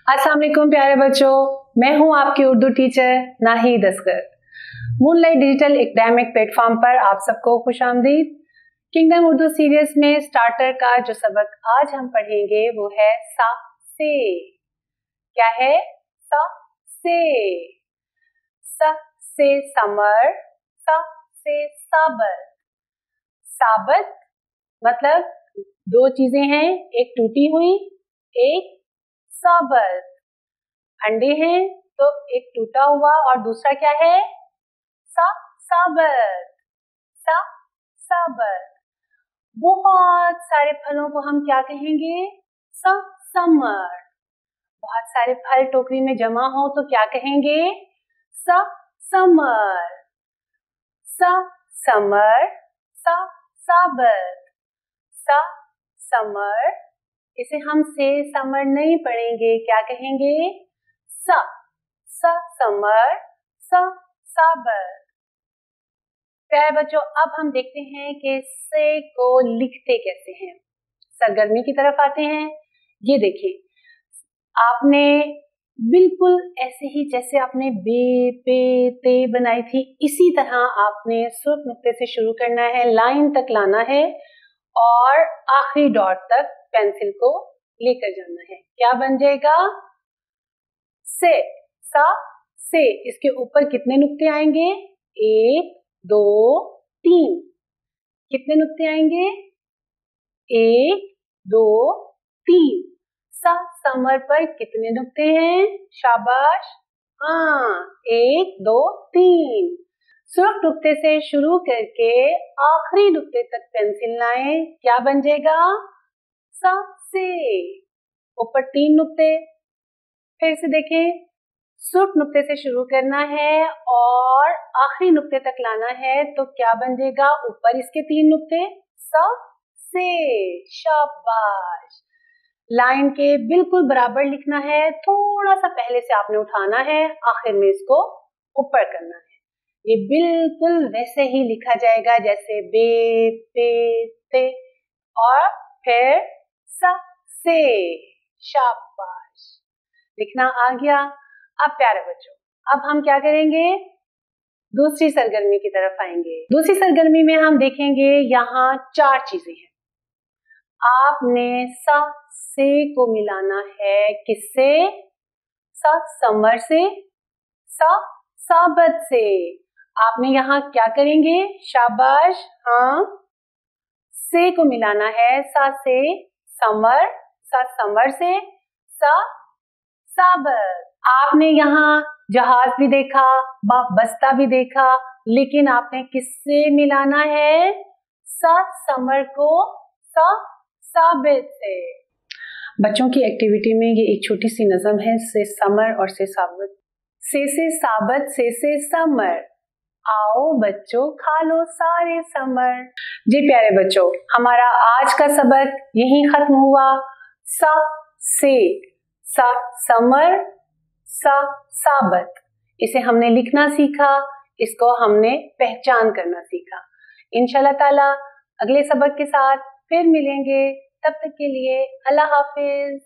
अस्सलाम वालेकुम प्यारे बच्चों, मैं हूं आपकी Urdu teacher Naheed Asghar. Moonlight digital academic platform पर आप सबको खुशामदीद। किंगडम उर्दू सीरीज में स्टार्टर का जो सबक आज हम पढ़ेंगे वो है सा से। क्या है? सा से। स से समर, सा से साबत। साबत मतलब दो चीजें हैं, एक टूटी हुई, एक साबत। अंडे हैं तो एक टूटा हुआ और दूसरा क्या है? साबत। साबत। बहुत सारे फलों को हम क्या कहेंगे? समर। बहुत सारे फल टोकरी में जमा हो तो क्या कहेंगे? समर। समर, साबत। समर, इसे हम से समर नहीं पढ़ेंगे, क्या कहेंगे? समर, साबत। प्यारे बच्चों, अब हम देखते हैं कि से को लिखते कैसे हैं। सरगर्मी की तरफ आते हैं। ये देखिए, आपने बिल्कुल ऐसे ही जैसे आपने बे पे ते बनाई थी, इसी तरह आपने सुर्ख नुक्ते से शुरू करना है, लाइन तक लाना है और आखिरी डॉट तक पेंसिल को लेकर जाना है। क्या बन जाएगा? से। से। इसके ऊपर कितने नुक्ते आएंगे? 1 2 3। कितने नुक्ते आएंगे? 1 2 3। समर पर कितने नुक्ते हैं? शाबाश, हाँ, 1 2 3। सुर्ख नुक्ते से शुरू करके आखिरी नुक्ते तक पेंसिल लाएं। क्या बन जाएगा? से। ऊपर 3 नुक्ते। फिर से देखें, सुर्ख नुक्ते से शुरू करना है और आखिरी नुक्ते तक लाना है, तो क्या बन जाएगा? ऊपर इसके 3 नुक्ते, से। शाबाश। लाइन के बिल्कुल बराबर लिखना है, थोड़ा सा पहले से आपने उठाना है, आखिर में इसको ऊपर करना है। ये बिल्कुल वैसे ही लिखा जाएगा जैसे बे पे ते और फिर से। शाबाश, लिखना आ गया। अब प्यारे बच्चों, अब हम क्या करेंगे? दूसरी सरगर्मी की तरफ आएंगे। दूसरी सरगर्मी में हम देखेंगे यहाँ 4 चीजें हैं। आपने से को मिलाना है किससे? समर से, साबत से। आपने यहाँ क्या करेंगे? शाबाश, हाँ, से को मिलाना है सा से समर, समर से साबत। आपने यहाँ जहाज भी देखा, बस्ता भी देखा, लेकिन आपने किससे मिलाना है? समर को साबित से। बच्चों की एक्टिविटी में ये एक छोटी सी नज़म है, से समर और से साबित। से साबित, से समर। आओ बच्चों खा लो सारे समर। जी प्यारे बच्चों, हमारा आज का सबक यहीं खत्म हुआ। से समर, साबित, इसे हमने लिखना सीखा, इसको हमने पहचान करना सीखा। इंशाल्लाह ताला अगले सबक के साथ फिर मिलेंगे। तब तक के लिए अल्लाह हाफिज।